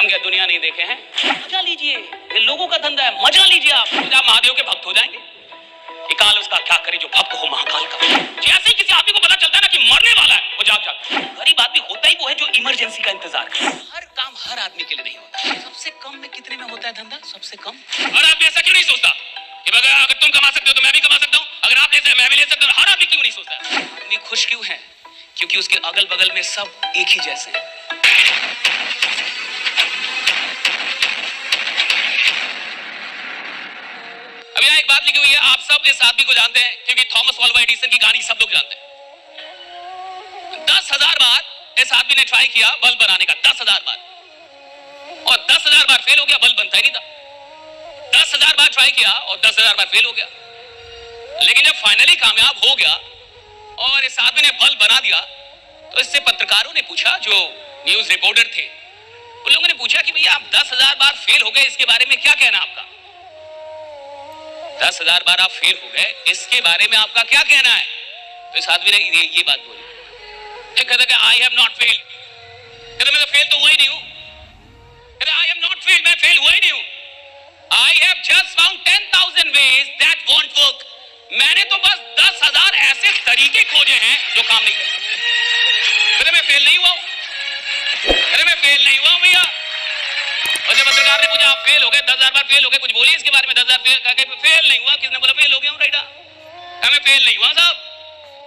हम क्या दुनिया नहीं देखे हैं? मजा लीजिए, ये लोगों का धंधा है, मजा लीजिए। आप महादेव के भक्त हो जाएंगे। काल उसका क्या करे जो भक्त हो महाकाल का। जैसे ही किसी आदमी को पता चलता है ना कि मरने वाला है, वो जाग जाता है। गरीब आदमी होता ही वो है जो इमरजेंसी का इंतजार करे। हर काम हर आदमी के लिए नहीं होता। सबसे कम में कितने में होता है धंधा? सबसे कम। और आदमी ऐसा क्यों नहीं सोचता कि अगर तुम कमा सकते हो तो मैं भी कमा सकता हूँ, अगर आप लेते हैं मैं भी ले सकता हूँ? हर आदमी क्यों नहीं सोचता? आदमी खुश क्यों है? क्योंकि उसके अगल बगल में सब एक ही जैसे हैं। अब यहाँ एक बात लिखी हुई है, आप सब इस आदमी को जानते हैं क्योंकि थॉमस अल्वा एडिसन की कहानी सब लोग जानते हैं। 10,000 बार इस आदमी ने ट्राई किया बल्ब बनाने का, 10,000 बार, और 10,000 बार फेल हो गया, बल्ब बनता ही नहीं था। 10,000 बार ट्राई किया और 10,000 बार फेल हो गया। लेकिन जब फाइनली कामयाब हो गया और इस आदमी ने बल्ब बना दिया, तो इससे पत्रकारों ने पूछा, जो न्यूज रिपोर्टर थे उन लोगों ने पूछा कि भैया आप 10,000 बार फेल हो गए, इसके बारे में क्या कहना आपका? 10,000 बार आप फेल हो गए, इसके बारे में आपका क्या कहना है? तो इस आदमी ने ये बात बोली, कहता आई हैव नॉट फेल। कहता मैं तो फेल तो हुआ ही नहीं हूं। कहता आई हैव नॉट फेल, मैं फेल हुआ ही नहीं हूं। I have just found 10,000 ways that won't work। मैंने तो बस 10,000 ऐसे तरीके खोजे हैं जो काम नहीं करते। कहता मैं फेल नहीं हुआ। कहता मैं फेल नहीं हुआ भैया। और जब पत्रकार ने पूछा आप फेल हो गए, 10,000 बार फेल हो गए, कुछ बोलिए इसके बारे में। 10,000 फेल नहीं हुआ। किसने बोला फेल हो गया हूं? राइटा, मैं फेल नहीं हुआ साहब,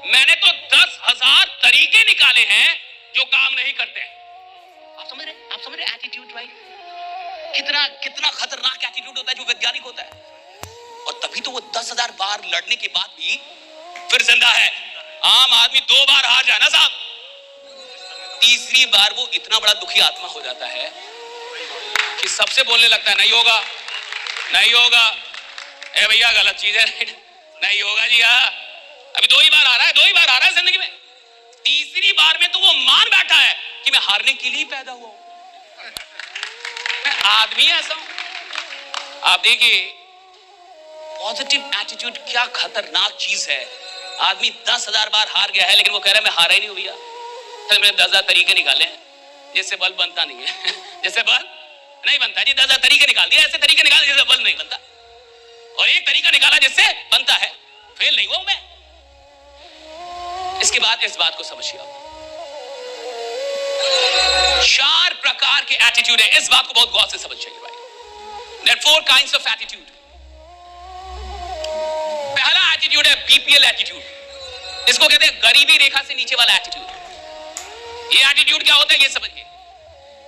मैंने तो 10,000 तरीके निकाले हैं जो काम नहीं करते हैं। आप समझ रहे एटीट्यूड, राइट? कितना खतरनाक एटीट्यूड होता है जो वैज्ञानिक होता है। और तभी तो वो 10,000 बार लड़ने के बाद भी फिर जिंदा है। आम आदमी 2 बार हार जाए ना साहब, तीसरी बार वो इतना बड़ा दुखी आत्मा हो जाता है कि सबसे बोलने लगता है नहीं होगा, नहीं होगा, ए भैया गलत चीज है, नहीं होगा जी। हाँ, अभी 2 ही बार आ रहा है, 2 ही बार आ रहा है जिंदगी में। तीसरी बार में तो वो मान बैठा है कि मैं हारने के लिए पैदा हुआ हूं। मैं आदमी ऐसा हूं। आप देखिए पॉजिटिव एटीट्यूड क्या खतरनाक चीज है। आदमी 10,000 बार हार गया है लेकिन वो कह रहा है मैं हारा ही नहीं हूं भैया। तो मैंने 10,000 तरीके निकाले हैं जिससे बल्ब बनता नहीं है। जैसे बल्ब नहीं बनता जी, 10,000 तरीके निकाल दिया, ऐसे तरीके निकाल जिससे बल्ब नहीं बनता, और एक तरीका निकाला जिससे बनता है। फेल नहीं हुआ मैं। इसके बाद इस बात को समझिए, 4 प्रकार के एटीट्यूड है। इस बात को बहुत गौर से समझिए भाई। There are 4 kinds of attitude। पहला एटीट्यूड है बीपीएल एटीट्यूड। इसको कहते हैं गरीबी रेखा से नीचे वाला एटीट्यूड। ये एटीट्यूड क्या होता है ये समझिए।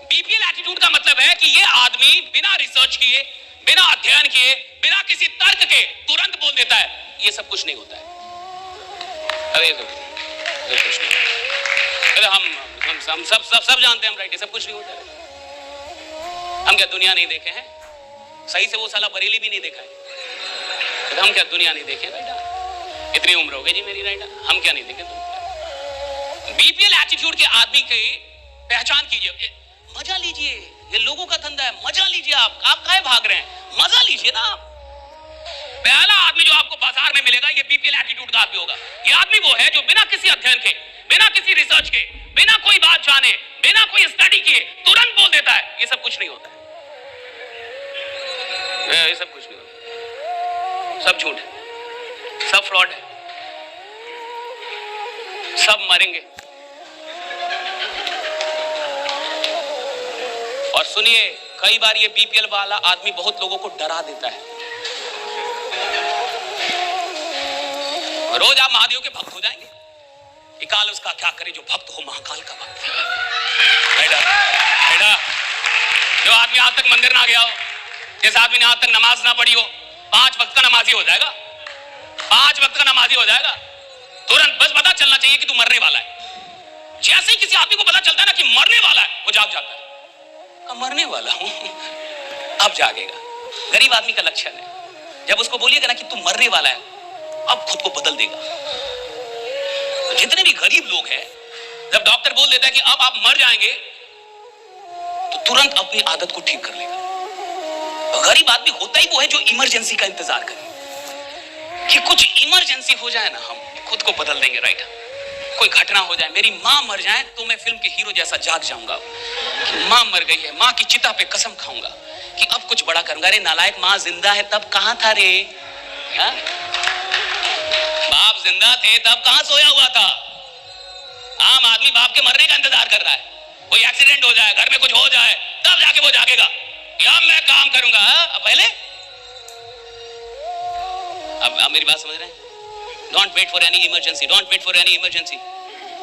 बीपीएल एटीट्यूड का मतलब है कि ये आदमी बिना रिसर्च किए, बिना अध्ययन किए, बिना किसी तर्क के तुरंत बोल देता है ये सब कुछ नहीं होता है। अरे कुछ नहीं, अरे हम सब जानते हैं हम, राइट, ये सब कुछ नहीं होता है। हम क्या दुनिया नहीं देखे हैं? सही से वो साला बरेली भी नहीं देखा है। हम क्या दुनिया नहीं देखे बेटा? इतनी उम्र हो गई जी मेरी, राइट, हम क्या नहीं देखे? तुम बीपीएल एटीट्यूड के आदमी की पहचान कीजिए। मजा लीजिए, ये लोगों का धंधा है, मजा लीजिए। आप काहे भाग रहे हैं? मजा लीजिए ना आप। पहला आदमी जो आपको बाजार में मिलेगा ये बीपीएल एटीट्यूड का आदमी होगा। ये आदमी वो है जो बिना किसी अध्ययन के, बिना किसी रिसर्च के, बिना कोई बात जाने, बिना कोई स्टडी किए तुरंत बोल देता है ये सब कुछ नहीं होता है, ये सब कुछ नहीं होता, सब झूठ है, सब फ्रॉड है, सब मरेंगे। और सुनिए, कई बार ये बीपीएल वाला आदमी बहुत लोगों को डरा देता है। रोज आप महादेव के भक्त हो जाएंगे। काल उसका क्या करे जो भक्त हो महाकाल का भक्त। बेटा, जो आदमी आज तक मंदिर ना गया हो, जिस आदमी ने आज तक नमाज ना पढ़ी हो, 5 वक्त का नमाजी हो जाएगा, 5 वक्त का नमाजी हो जाएगा। तुरंत बस पता चलना चाहिए कि तू मरने वाला है। जैसे ही किसी आदमी को पता चलता है ना कि मरने वाला है, वो जाग जाता है। मरने वाला हूं, अब जागेगा। गरीब आदमी का लक्षण है। जब उसको बोलिएगा ना कि तू मरने वाला है, अब खुद को बदल देगा। जितने भी गरीब लोग हैं, जब डॉक्टर बोल देता है कि अब आप मर जाएंगे, तो तुरंत अपनी आदत को ठीक कर लेगा। गरीब आदमी होता ही वो है जो इमरजेंसी का इंतजार करे कि कुछ इमरजेंसी हो जाए ना, हम खुद को बदल देंगे, राइट। कोई घटना हो जाए, मेरी माँ मर जाए तो मैं फिल्म के हीरो जैसा जाग जाऊंगा कि माँ मर गई है, माँ की चिता पे कसम खाऊंगा कि अब कुछ बड़ा करूंगा। अरे नालायक, माँ जिंदा है तब कहां था रे? हा? बाप जिंदा थे तब कहां सोया हुआ था? आम आदमी बाप के मरने का इंतजार कर रहा है, कोई एक्सीडेंट हो जाए, घर में कुछ हो जाए, तब जाके वो जागेगा या मैं काम करूंगा। अब पहले, अब मेरी बात समझ रहे हैं? Don't wait for any emergency, don't wait for any emergency.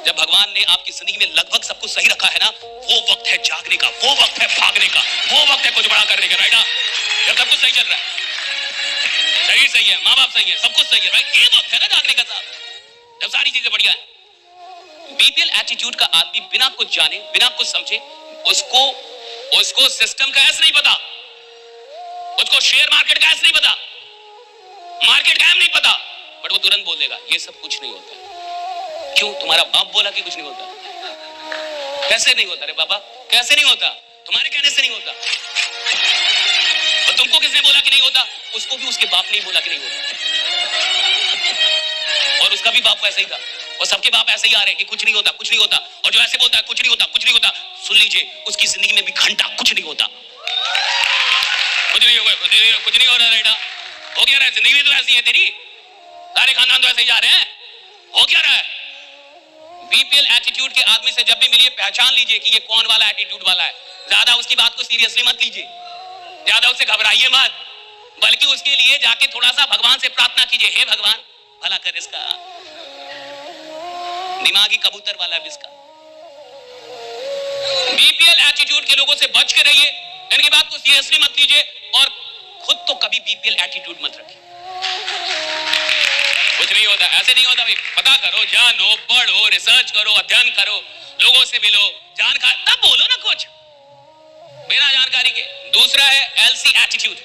जब भगवान ने आपकी जिंदगी में लगभग सब कुछ सही रखा है ना, वो वक्त है जागने का, वो वक्त है भागने का, वो वक्त है कुछ बड़ा करने का, राइट? जब सब कुछ सही चल रहा है, शरीर सही है, माँ बाप सही है, सब कुछ सही है, राइट? ये वक्त है ना जागने का साहब, जब सारी चीजें बढ़िया है। बीपीएल एटीट्यूड का आदमी बिना कुछ जाने, बिना कुछ समझे, उसको सिस्टम का ऐसा नहीं पता, उसको शेयर मार्केट का ऐसा नहीं पता, मार्केट का नहीं पता, बट वो तुरंत बोल देगा ये सब कुछ नहीं होता। क्यों? तुम्हारा बाप बोला कि कुछ नहीं होता। कैसे नहीं होता रे बाबा? कैसे नहीं होता? तुम्हारे कहने से नहीं होता। और तुमको किसने बोला कि नहीं होता? उसको भी उसके बाप ने ही बोला कि नहीं होता, और उसका भी बाप वैसे ही था, और सबके बाप ऐसे ही आ रहे हैं कि कुछ नहीं होता, कुछ नहीं होता। और जो ऐसे बोलता है कुछ नहीं होता, कुछ नहीं होता, सुन लीजिए, उसकी जिंदगी में भी घंटा कुछ नहीं होता, कुछ नहीं होगा, कुछ नहीं हो रहा। बेटा हो क्या रहा है? जिंदगी तो ऐसी है तेरी, सारे खानदान तो ऐसे ही जा रहे हैं, हो क्या रहा है? बीपीएल एटीट्यूड के आदमी से जब भी मिलिए, पहचान लीजिए कि ये कौन वाला एटीट्यूड वाला है। ज्यादा उसकी बात को सीरियसली मत लीजिए, ज्यादा उससे घबराइए मत, बल्कि उसके लिए जाके थोड़ा सा भगवान से प्रार्थना कीजिए, हे भगवान भला कर इसका, दिमागी कबूतर वाला भी इसका। बीपीएल एटीट्यूड के लोगों से बच के रहिए, इनकी बात को सीरियसली मत लीजिए, और खुद तो कभी बीपीएल एटीट्यूड मत रखिए। कुछ नहीं होता, ऐसे नहीं होता भाई। पता करो, जानो, पढ़ो, रिसर्च करो, अध्ययन करो, लोगों से मिलो, जानकारी, तब बोलो ना कुछ बिना जानकारी के। दूसरा है एलसी एटीट्यूड।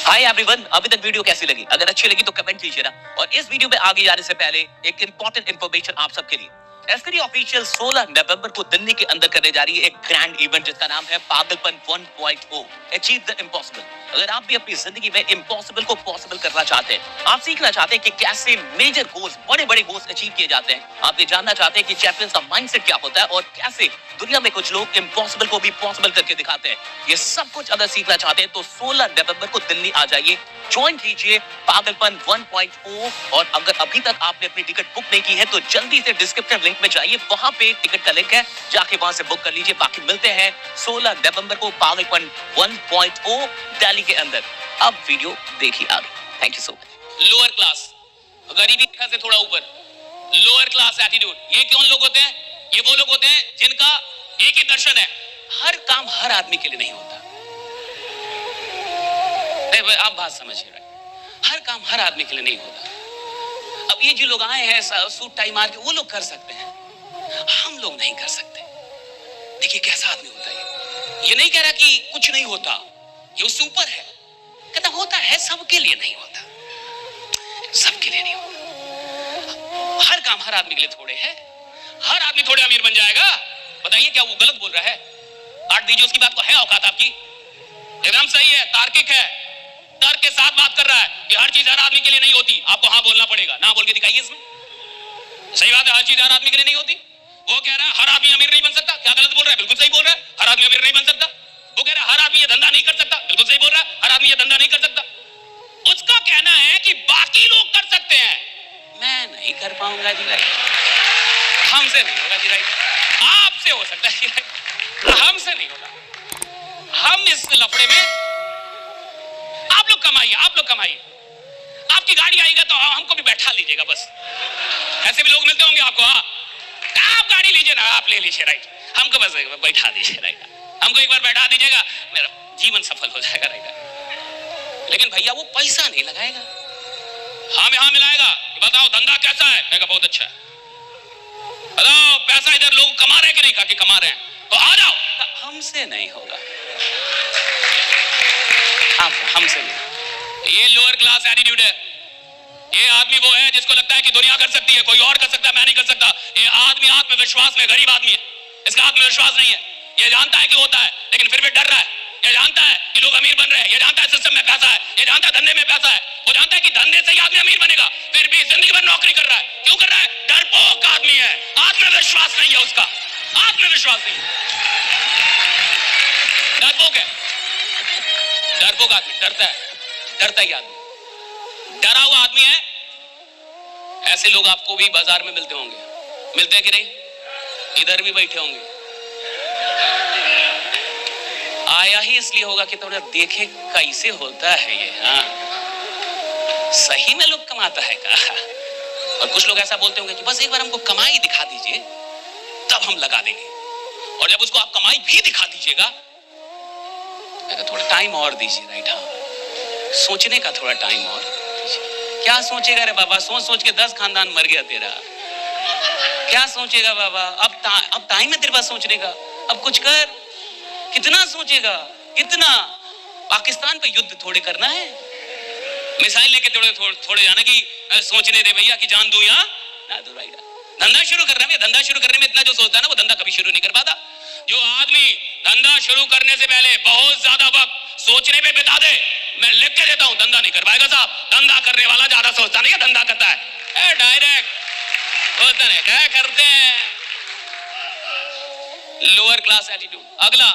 हाय एवरीवन, अभी तक वीडियो कैसी लगी? अगर अच्छी लगी तो कमेंट कीजिए ना। और इस वीडियो में आगे जाने से पहले एक इंपॉर्टेंट इंफॉर्मेशन आप सबके लिए। एस्करी ऑफिशियल 16 नवंबर को दिल्ली के अंदर करने जा रही है एक ग्रैंड इवेंट जिसका नाम है पागलपन 1.0, अचीव द इम्पॉसिबल। अगर आप भी अपनी जिंदगी में इम्पॉसिबल को पॉसिबल करना चाहते हैं, आप सीखना चाहते हैं कि कैसे मेजर गोल्स, बड़े बड़े गोल्स अचीव किए जाते हैं, आप ये जानना चाहते हैं कि चैंपियंस का माइंडसेट क्या होता है और कैसे दुनिया में कुछ लोग इम्पॉसिबल को भी पॉसिबल करके दिखाते हैं, ये सब कुछ अगर सीखना चाहते हैं तो 16 नवंबर को दिल्ली आ जाइए, ज्वाइन कीजिए पागलपन 1.0। और अगर अभी तक आपने अपनी टिकट बुक नहीं की है तो जल्दी से डिस्क्रिप्शन लिंक में जाइए, वहां पे टिकट का लिंक है, जाके वहां से बुक कर लीजिए। बाकी मिलते हैं 16 नवंबर को पागलपन 1.0 दिल्ली के अंदर। अब वीडियो देखिए आगे। Thank you so much. Lower class, गरीबी से थोड़ा ऊपर, लोअर क्लास एटीट्यूड। ये कौन लोग होते हैं? ये वो लोग होते हैं जिनका एक ही दर्शन है, हर काम हर आदमी के लिए नहीं होता। आप बात समझिए, हर काम हर आदमी के लिए नहीं होता। अब ये जो लोग आए हैं सूट टाई मार के, वो लोग कर सकते हैं, हम लोग नहीं कर सकते। देखिए कैसा आदमी होता है ये नहीं कह रहा कि कुछ नहीं होता, ये उससे ऊपर है, कहता होता है, सबके लिए नहीं होता, सबके लिए नहीं होता। हर काम हर आदमी के लिए थोड़े है, हर आदमी थोड़े अमीर बन जाएगा। बताइए क्या वो गलत बोल रहा है? काट दीजिए उसकी बात को, है औकात आपकी? एकदम सही है, तार्किक है, तर्क के साथ बात कर रहा है कि हर चीज हर आदमी के लिए नहीं होती। आपको हाँ बोलना पड़ेगा, ना बोल के दिखाइए इसमें। सही बात है, हर चीज हर आदमी के लिए नहीं होती। वो कह रहा है हर आदमी अमीर नहीं बन सकता, क्या गलत बोल रहा है? बिल्कुल सही बोल रहा है, हर आदमी अमीर नहीं बन सकता। वो कह रहा है हर आदमी ये धंधा नहीं कर सकता, बिल्कुल सही बोल रहा है, हर आदमी ये धंधा नहीं कर सकता। उसका कहना है कि बाकी लोग कर सकते हैं, मैं नहीं कर पाऊंगा जी भाई, हमसे नहीं होगा जी भाई, आपसे हो सकता है जी भाई, हमसे नहीं होगा। हम इस लफड़े में, आप लोग कमाइए, आप लोग कमाइए, आपकी गाड़ी आएगा तो हमको भी बैठा लीजिएगा बस। ऐसे भी लोग मिलते होंगे आपको, हाँ, आप गाड़ी लीजिए ना, आप ले लीजिए, राइट, हमको बस बैठा दीजिए, राइट, हमको एक बार बैठा दीजिएगा, मेरा जीवन सफल हो जाएगा, राइट। लेकिन भैया वो पैसा नहीं लगाएगा, हाँ में हाँ मिलाएगा। बताओ धंधा कैसा है? मैं बहुत अच्छा है। बताओ पैसा इधर लोग कमा रहे हैं कि नहीं? कहा कि कमा रहे हैं, तो आ जाओ। हमसे नहीं होगा, हमसे नहीं। ये लोअर क्लास एटीट्यूड है। ये आदमी वो है जिसको लगता है कि दुनिया कर सकती है, कोई और कर सकता है, मैं नहीं कर सकता। ये आदमी आत्मविश्वास में गरीब आदमी है, इसका आत्मविश्वास नहीं है। ये जानता है कि होता है लेकिन फिर भी डर रहा है। ये जानता है कि लोग अमीर बन रहे हैं, ये जानता है सिस्टम में पैसा है, ये जानता है धंधे में पैसा है, वो जानता है कि धंधे से ही आदमी अमीर बनेगा, फिर भी जिंदगी भर नौकरी कर रहा है। क्यों कर रहा है? डरपोक आदमी है। आत्मविश्वास नहीं है उसका, आत्मविश्वास नहीं। डरपोक है, डरपोक आदमी, डरता है, डरता ही आदमी, डरा हुआ आदमी है। ऐसे लोग आपको भी बाजार में मिलते होंगे, मिलते हैं कि नहीं? इधर भी बैठे होंगे। आया ही इसलिए होगा कि थोड़ा देखे कैसे होता है ये। हाँ, सही में लोग कमाता है का? और कुछ लोग ऐसा बोलते होंगे कि बस एक बार हमको कमाई दिखा दीजिए तब हम लगा देंगे, और जब उसको आप कमाई भी दिखा दीजिएगा तो थोड़ा टाइम और दीजिए। राइट, हाँ, सोचने का थोड़ा टाइम और दीजिए। क्या सोचेगा रे बाबा, सोच सोच के 10 खानदान मर गया तेरा। क्या सोचेगा बाबा, अब टाइम है तेरे पास सोचने का, अब कुछ कर। कितना सोचेगा, कितना? पाकिस्तान पे युद्ध थोड़े करना है, मिसाइल लेके थोड़े जाना कि सोचने दे भैया कि जान दूं या ना दूं। राइट, धंधा शुरू कर रहा है, धंधा शुरू करने में इतना जो सोचता है ना, वो धंधा कभी शुरू नहीं कर पाता। जो आदमी धंधा शुरू करने से पहले बहुत ज्यादा वक्त सोचने पे बिता दे, मैं लिख के देता हूं, धंधा नहीं कर पाएगा साहब। धंधा करने वाला ज्यादा सोचता नहीं है, धंधा करता है डायरेक्ट होता है। क्या करते हैं? Lower class attitude. अगला,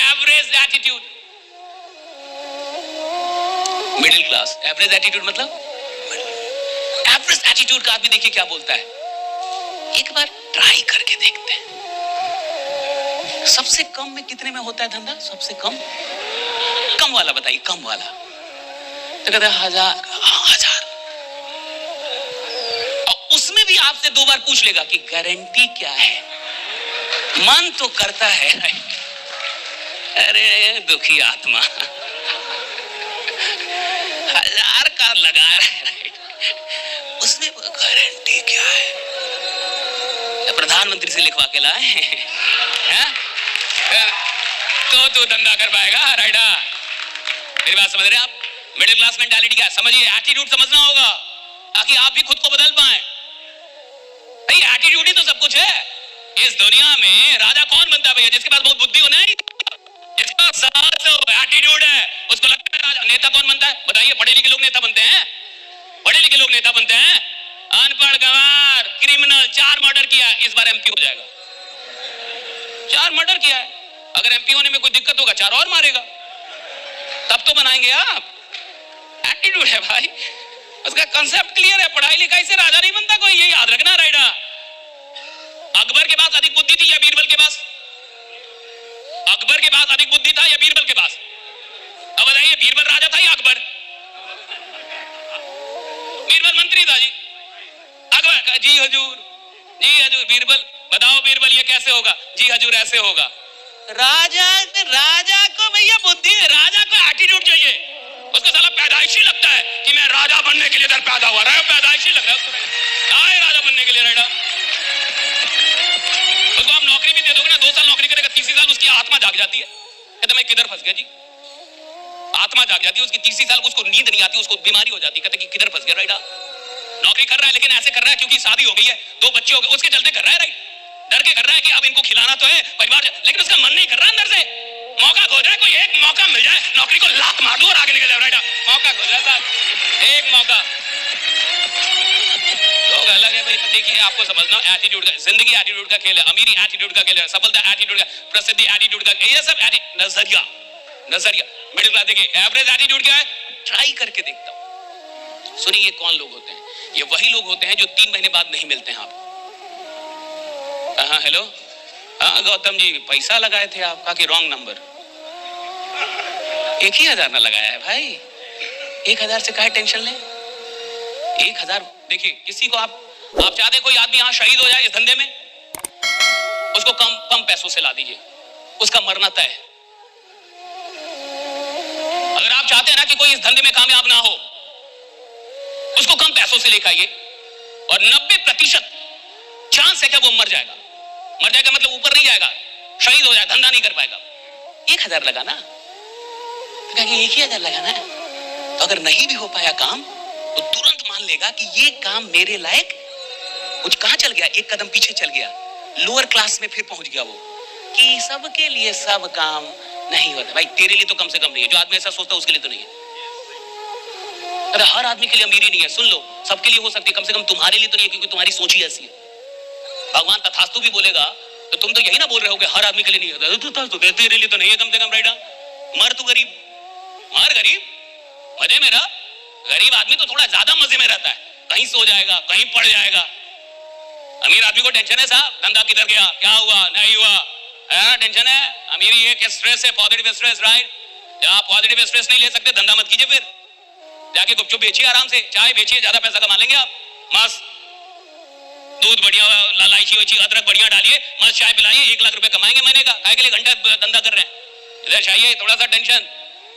average attitude. Middle class. Average attitude मतलब एवरेज एटीट्यूड का आदमी देखिए क्या बोलता है, एक बार ट्राई करके देखते हैं। सबसे कम में कितने में होता है धंधा? सबसे कम, कम वाला बताइए, कम वाला। तो कहते हैं 1000। और उसमें भी आपसे 2 बार पूछ लेगा कि गारंटी क्या है। मन तो करता है, अरे दुखी आत्मा, 1000 का लगा रहा है, उसमें गारंटी क्या है? प्रधानमंत्री से लिखवा के लाए हैं, तो धंधा कर पाएगा। राइडा, मेरी बात समझ रहे हैं आप? मिडिल क्लास मेंटालिटी क्या है समझिए, एटीट्यूड समझना होगा ताकि आप भी खुद को बदल पाए। भाई एटीट्यूड ही तो सब कुछ है इस दुनिया में। राजा कौन बनता है भैया? जिसके पास बहुत बुद्धि हो, नहीं जिसके पास एटीट्यूड है उसको लगता है राजा। नेता कौन बनता है बताइए? पढ़े लिखे लोग नेता बनते हैं, पढ़े लिखे लोग नेता बनते हैं। अनपढ़, गंवार, क्रिमिनल, 4 मर्डर किया, इस बार एमपी हो जाएगा। 4 मर्डर किया है, अगर एमपी होने में कोई दिक्कत होगा 4 और मारेगा, तब तो बनाएंगे आप। एटीट्यूड है भाई, उसका कंसेप्ट क्लियर है। पढ़ाई लिखाई से राजा नहीं बनता कोई, ये याद रखना। राइडा, अकबर के पास अधिक बुद्धि थी या बीरबल के पास? अकबर के पास अधिक बुद्धि था या बीरबल के पास? अब बताइए, बीरबल राजा था या अकबर? बीरबल मंत्री था जी। अकबर जी हजूर, जी हजूर। बीरबल, बताओ बीरबल ये कैसे होगा? जी हजूर ऐसे होगा। राजा को भैया बुद्धि, राजा को एटीट्यूड चाहिए। उसको साला पैदाइशी लगता है कि मैं राजा बनने के लिए इधर पैदा हुआ। पैदाइशी लग रहा है उसको, राजा बनने के लिए। राइडा, उसको आप नौकरी भी दे दोगे ना, 2 साल नौकरी करेगा, 30 साल उसकी आत्मा जाग जाती है। कहते मैं किधर फंस गया जी, आत्मा जाग जाती है उसकी। 30 साल उसको नींद नहीं आती, उसको बीमारी हो जाती है, कहते कि किधर फंस गया। राइडा, नौकरी कर रहा है लेकिन ऐसे कर रहा है क्योंकि शादी हो गई है, 2 बच्चे हो गए, उसके चलते कर रहा है। राइट, डर के कर रहा है कि अब इनको खिलाना तो है परिवार, लेकिन उसका मन नहीं कर रहा अंदर से। मौका खोज रहा है, कोई एक मौका मिल जाए, नौकरी को लात मार दो और आगे निकल जाए। राइट, मौका खोज रहा है साहब, एक मौका। लोग अलग है भाई, देखिए आपको समझना, एटीट्यूड का, जिंदगी एटीट्यूड का खेल है, अमीरी एटीट्यूड का खेल है, सफलता एटीट्यूड का, प्रसिद्धि एटीट्यूड का, ये सब नजरिया। मिडिल क्लास देखिए, एवरेज एटीट्यूड क्या है? ट्राई करके देखता हूं। सुनिए, ये कौन लोग होते हैं? ये वही लोग होते हैं जो 3 महीने बाद नहीं मिलते हैं आपको। हाँ हेलो, हाँ गौतम जी पैसा लगाए थे आपका कि रॉन्ग नंबर? 1 ही 1000 ना लगाया है भाई, 1000 से काहे टेंशन लें? 1000 देखिए, किसी को आप चाहते कोई आदमी यहाँ शहीद हो जाए इस धंधे में, उसको कम पैसों से ला दीजिए, उसका मरना तय है। अगर आप चाहते हैं ना कि कोई इस धंधे में कामयाब ना हो, उसको कम पैसों से लेकर आइए और 90% चांस है कि वो मर जाएगा। मर जाएगा मतलब ऊपर नहीं जाएगा, शहीद हो जाए, धंधा नहीं कर पाएगा। 1000 लगाना, तो कहेंगे 1 ही 1000 लगाना है। तो अगर नहीं भी हो पाया काम तो तुरंत मान लेगा कि ये काम मेरे लायक, कुछ कहां चल गया, 1 कदम पीछे चल गया, लोअर क्लास में फिर पहुंच गया वो, कि सबके लिए सब काम नहीं होता। भाई तेरे लिए तो कम से कम नहीं है, जो आदमी ऐसा सोचता है उसके लिए तो नहीं है। अरे हर आदमी के लिए अमीरी नहीं है, सुन लो, सबके लिए हो सकती है, कम से कम तुम्हारे लिए तो नहीं है, क्योंकि तुम्हारी सोच ही ऐसी है। भगवान तथास्तु भी बोलेगा तो तुम तो यही ना बोल रहे होगे हर आदमी के लिए नहीं होता, तथास्तु तेरे लिए तो नहीं है कम से कम राइडा। मर तू गरीब, मर गरीब, मजे में रह। गरीब आदमी तो थोड़ा ज्यादा मजे में रहता है, कहीं सो जाएगा कहीं पड़ जाएगा। अमीर आदमी को टेंशन है साहब, धंधा किधर गया, क्या हुआ नहीं हुआ, टेंशन है। अमीरी एक स्ट्रेस है, पॉजिटिव स्ट्रेस, राइट। आप पॉजिटिव स्ट्रेस नहीं ले सकते, धंधा मत कीजिए, फिर जाके गुपचुप बेचिए, आराम से चाय बेचिए, ज्यादा पैसा कमा लेंगे आप। मस्त दूध बढ़िया, इलायची वैची अदरक बढ़िया डालिए, मस्त चाय पिलाइए, 1 लाख रुपए कमाएंगे महीने का। काय के लिए घंटा धंधा कर रहे हैं, इधर चाहिए थोड़ा सा टेंशन,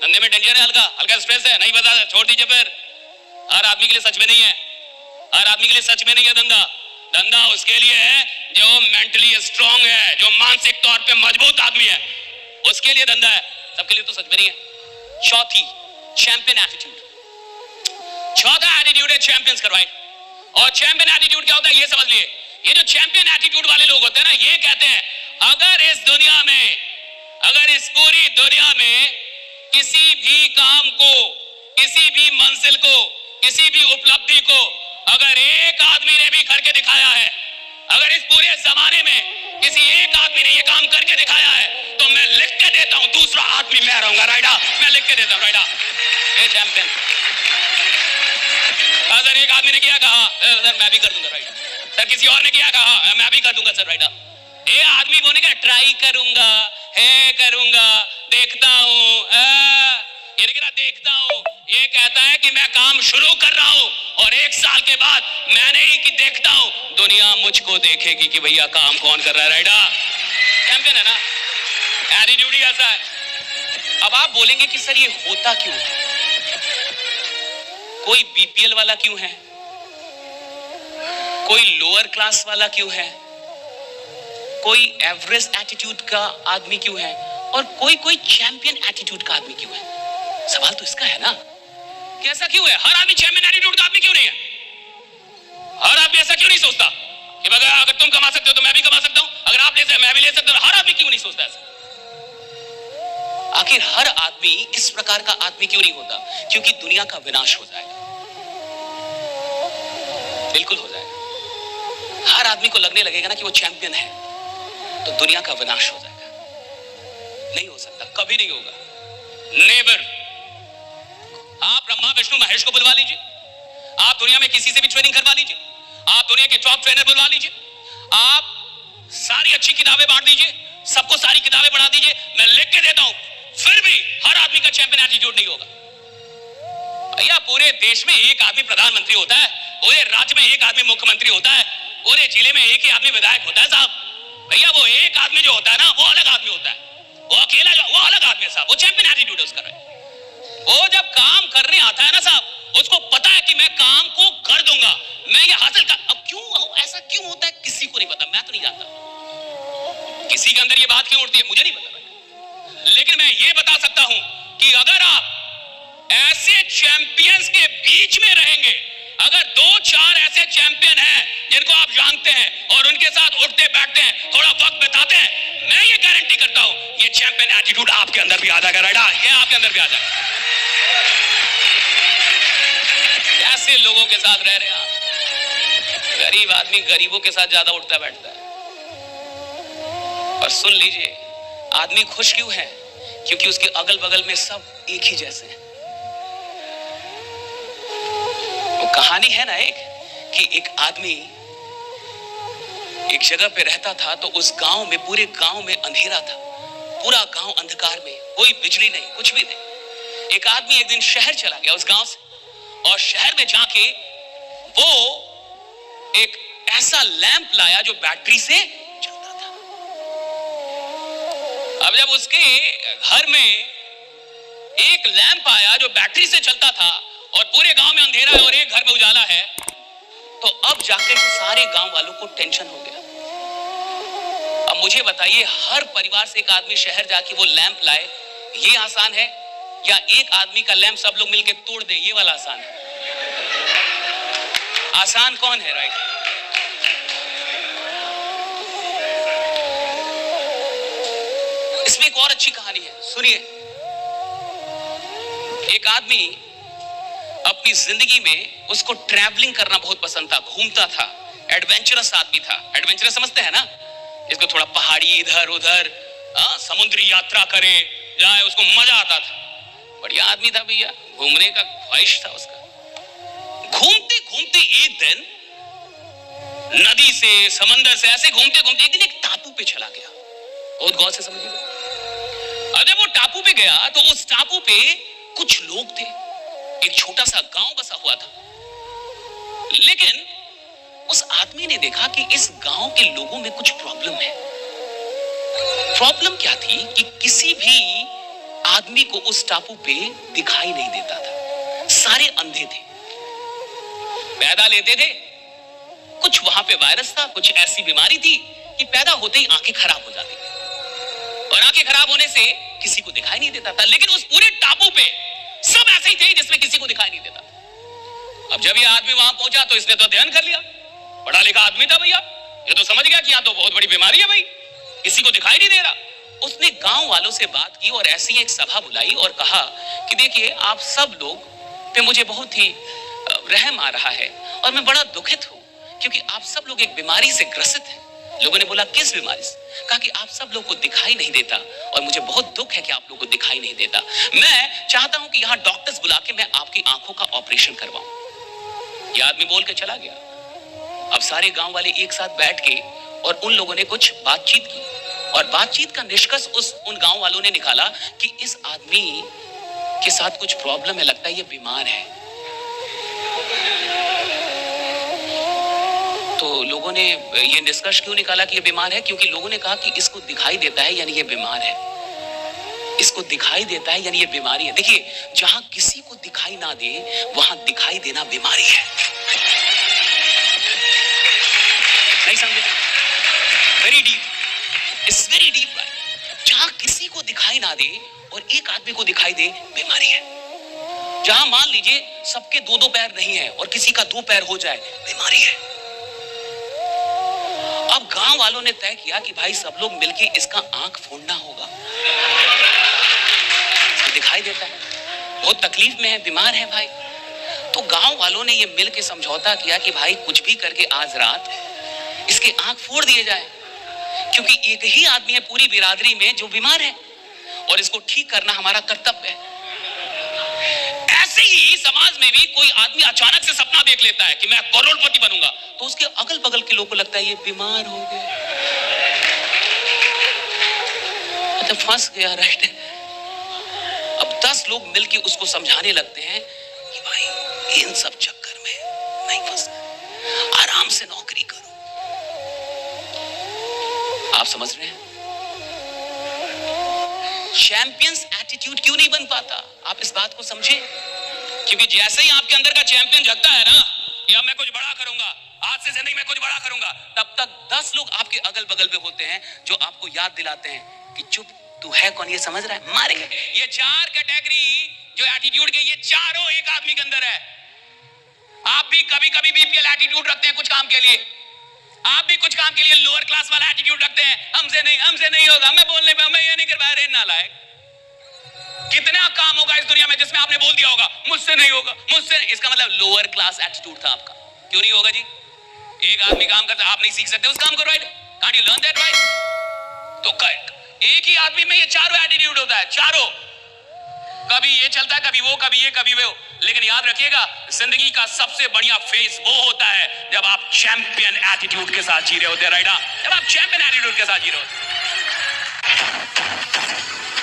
धंधे में टेंशन है, हल्का हल्का स्ट्रेस है, नहीं बता, छोड़ दीजिए। फिर हर आदमी के लिए सच में नहीं है, हर आदमी के लिए सच में नहीं है धंधा। धंधा उसके लिए है जो मेंटली स्ट्रांग है, जो मानसिक तौर पे मजबूत आदमी है, उसके लिए धंधा है, सबके लिए तो सच में नहीं है। चौथी, चैंपियन एटीट्यूड। चौथा एटीट्यूड है चैंपियंस का, राइट। और चैंपियन एटीट्यूड क्या होता है ये समझ लिए। ये जो चैंपियन एटीट्यूड वाले लोग होते हैं ना, ये कहते हैं अगर इस दुनिया में, अगर इस पूरी दुनिया में किसी भी काम को, किसी भी मंजिल को, किसी भी उपलब्धि को अगर एक आदमी ने भी करके दिखाया है, अगर इस पूरे जमाने में किसी एक आदमी ने ये काम करके दिखाया है, तो मैं लिख के देता हूं दूसरा आदमी मैं रहूंगा, राइडा। मैं लिख के देता हूं, राइडा। ये चैंपियन, अगर एक आदमी ने किया कहा सर मैं भी कर दूंगा, राइट। सर किसी और ने किया कहा मैं भी कर दूंगा सर, राइडा। ये आदमी बोलेगा ट्राई करूंगा, है करूंगा, देखता हूं, ये नहीं कह रहा देखता हूं, ये कहता है कि मैं काम शुरू कर रहा हूं और 1 साल के बाद मैंने ही कि देखता हूं, दुनिया मुझको देखेगी कि भैया काम कौन कर रहा है, राइडा। चैंपियन है ना, एटीट्यूड ही ऐसा है। अब आप बोलेंगे कि सर ये होता क्यों, कोई बीपीएल वाला क्यों है, कोई लोअर क्लास वाला क्यों है, कोई एवरेज एटीट्यूड का आदमी क्यों है, और कोई कोई चैंपियन एटीट्यूड का आदमी क्यों है। सवाल तो इसका है ना कि ऐसा क्यों है, हर आदमी चैंपियन एटीट्यूड का आदमी क्यों नहीं है। हर आदमी ऐसा क्यों नहीं सोचता कि अगर तुम कमा सकते हो तो मैं भी कमा सकता हूं, अगर आप ले सकते मैं भी ले सकता हूं। हर आदमी क्यों नहीं सोचता ऐसा। आखिर हर आदमी इस प्रकार का आदमी क्यों नहीं होता, क्योंकि दुनिया का विनाश हो जाएगा, बिल्कुल हो जाएगा। हर आदमी को लगने लगेगा ना कि वो चैंपियन है, तो दुनिया का विनाश हो जाएगा। नहीं हो सकता, कभी नहीं होगा, नेवर। आप ब्रह्मा विष्णु महेश को बुलवा लीजिए, आप दुनिया में किसी से भी ट्रेनिंग करवा लीजिए, आप दुनिया के टॉप ट्रेनर बुलवा लीजिए, आप सारी अच्छी किताबें बांट दीजिए, सबको सारी किताबें पढ़ा दीजिए, मैं लिख के देता हूं, फिर भी हर आदमी का चैंपियन एटीट्यूड नहीं होगा। भैया पूरे देश में एक आदमी प्रधानमंत्री होता है, पूरे राज्य में एक आदमी मुख्यमंत्री होता है, पूरे जिले में एक ही आदमी विधायक होता है साहब। भैया वो एक आदमी जो होता है ना, वो अलग आदमी होता है, वो अकेला जो वो अलग आदमी है साहब, वो चैंपियन एटीट्यूड है उसका। वो जब काम करने आता है ना साहब, उसको पता है कि मैं काम को कर दूंगा, मैं ये हासिल कर। अब क्यों ऐसा क्यों होता है किसी को नहीं पता, मैं तो नहीं जानता किसी के अंदर ये बात क्यों उठती है, मुझे नहीं पता। लेकिन मैं ये बता सकता हूं कि अगर आप ऐसे चैंपियंस के बीच में रहेंगे, अगर 2-4 ऐसे चैंपियन हैं जिनको आप जानते हैं और उनके साथ उठते बैठते हैं, थोड़ा वक्त बिताते हैं, मैं ये गारंटी करता हूं ये चैंपियन एटीट्यूड आपके अंदर भी आ जाएगा, राइडा। ये आपके अंदर भी आ जाएगा। कैसे लोगों के साथ रह रहे हैं आप, गरीब आदमी गरीबों के साथ ज्यादा उठता बैठता है। और सुन लीजिए, आदमी खुश क्यों है, क्योंकि उसके अगल बगल में सब एक ही जैसे हैं। वो कहानी है ना एक, कि एक आदमी एक जगह पे रहता था, तो उस गांव में, पूरे गांव में अंधेरा था, पूरा गांव अंधकार में, कोई बिजली नहीं, कुछ भी नहीं। एक आदमी एक दिन शहर चला गया उस गांव से, और शहर में जाके वो एक ऐसा लैंप लाया जो बैटरी से चलता था। अब जब उसके घर में एक लैंप आया जो बैटरी से चलता था, और पूरे गांव में अंधेरा है और एक घर में उजाला है, तो अब जाकर के सारे गांव वालों को टेंशन हो गया। अब मुझे बताइए, हर परिवार से एक आदमी शहर जाके वो लैंप लाए, ये आसान है, या एक आदमी का लैंप सब लोग मिलकर तोड़ दे, ये वाला आसान है? आसान कौन है, राइट? इसमें एक और अच्छी कहानी है, सुनिए। एक आदमी अपनी जिंदगी में, उसको ट्रैवलिंग करना बहुत पसंद था, घूमता था, एडवेंचरस आदमी था। एडवेंचरस समझते हैं ना, इसको थोड़ा पहाड़ी इधर उधर समुद्री यात्रा करे जाए, उसको मजा आता था। बढ़िया आदमी था भैया, घूमने का ख्वाहिश था उसका। घूमते घूमते एक दिन नदी से समंदर से ऐसे घूमते घूमते एक दिन एक टापू पे चला गया। बहुत गौर से समझिएगा। जब वो टापू पे गया तो उस टापू पे कुछ लोग थे, एक छोटा सा गांव बसा हुआ था। लेकिन उस आदमी ने देखा कि इस गांव के लोगों में कुछ प्रॉब्लम है। प्रॉब्लम क्या थी कि किसी भी आदमी को उस टापू पे दिखाई नहीं देता था, सारे अंधे थे, पैदा लेते थे। कुछ वहां पे वायरस था, कुछ ऐसी बीमारी थी कि पैदा होते ही आंखें खराब हो जाती थी, और आंखें खराब होने से किसी को दिखाई नहीं देता था। लेकिन उस पूरे टापू पे सब ऐसे ही थे जिसमें किसी को दिखाई नहीं देता था। अब जब ये आदमी वहां पहुंचा तो इसने तो अध्ययन कर लिया, पढ़ा लिखा आदमी था भैया, ये तो समझ गया कि यहां तो बहुत बड़ी बीमारी है भाई, किसी को दिखाई नहीं दे रहा। उसने गांव वालों से बात की और ऐसी एक सभा बुलाई और कहा कि देखिए, आप सब लोग पे मुझे बहुत ही रहम आ रहा है और मैं बड़ा दुखित हूं क्योंकि आप सब लोग एक बीमारी से ग्रसित हैं। लोगों ने बोला, किस बीमारी से? कहा कि आप सब लोग को दिखाई नहीं देता और मुझे बहुत दुख है कि आप लोग को दिखाई नहीं देता। मैं चाहता हूं कि यहां डॉक्टर्स बुला के मैं आपकी आंखों का ऑपरेशन करवाऊं। यह आदमी बोल के चला गया। अब सारे गांव वाले एक साथ बैठ के और उन लोगों ने कुछ बातचीत की और बातचीत का निष्कर्ष उन गांव वालों ने निकाला कि इस आदमी के साथ कुछ प्रॉब्लम है, लगता है ये बीमार है। तो लोगों ने ये निष्कर्ष क्यों निकाला कि ये बीमार है? क्योंकि लोगों ने कहा कि इसको दिखाई देता है यानी ये बीमार है, इसको दिखाई देता है यानी ये बीमारी है। देखिए, जहां किसी को दिखाई ना दे वहां दिखाई देना बीमारी है। नहीं समझे? Very deep, it's very deep. जहां किसी को दिखाई ना दे और एक आदमी को दिखाई दे, बीमारी है। जहां मान लीजिए सबके दो दो पैर नहीं है और किसी का दो पैर हो जाए, बीमारी है। अब गांव वालों ने तय किया कि भाई सब लोग मिलके इसका आंख फोड़ना होगा। इसको दिखाई देता है, बहुत तकलीफ में है, बीमार है भाई। तो गांव वालों ने ये मिलके समझौता किया कि भाई कुछ भी करके आज रात इसके आंख फोड़ दिए जाए, क्योंकि एक ही आदमी है पूरी बिरादरी में जो बीमार है और इसको ठीक करना हमारा कर्तव्य है। ऐसे ही समाज में भी कोई आदमी अचानक से सपना देख लेता है कि मैं करोड़पति बनूंगा, तो उसके अगल बगल के लोगों को लगता है ये बीमार हो गया, तो फंस गया, राइट। अब 10 लोग मिलके उसको समझाने लगते हैं कि भाई इन सब चक्कर में नहीं फंसना, आराम से नौकरी करो। आप समझ रहे हैं? चैंपियंस एटीट्यूड क्यों नहीं बन पाता? आप इस बात को समझे, क्योंकि जैसे ही आपके अंदर का चैंपियन जगता है ना कि अब मैं कुछ बड़ा करूंगा, आज से जिंदगी में कुछ बड़ा करूंगा, तब तक 10 लोग आपके अगल बगल में होते हैं जो आपको याद दिलाते हैं कि चुप, तू है कौन, ये समझ रहा है, मारेंगे। ये 4 कैटेगरी जो एटीट्यूड के, ये चारों एक आदमी के अंदर है। आप भी कभी कभी बीपीएल एटीट्यूड रखते हैं कुछ काम के लिए, आप भी कुछ काम के लिए लोअर क्लास वाला एटीट्यूड रखते हैं, हमसे नहीं होगा, मैं बोलने पे, मैं ये नहीं कर पा रहा, नालायक। कितना काम होगा इस दुनिया में जिसमें आपने बोल दिया होगा मुझसे नहीं होगा, मुझसे नहीं। इसका मतलब लोअर क्लास एटीट्यूड था आपका। क्यों नहीं होगा जी? एक आदमी काम करता, आप नहीं सीख सकते उस काम को, right? Can't you learn that, right? तो एक ही आदमी में ये चारों एटीट्यूड होता है, चारों। कभी ये चलता है, कभी वो, कभी ये, कभी वो। लेकिन याद रखिएगा, जिंदगी का सबसे बढ़िया फेज वो होता है जब आप चैंपियन एटीट्यूड के साथ जी रहे होते हैं, राइट? जब आप चैंपियन एटीट्यूड के साथ जी रहे होते हैं।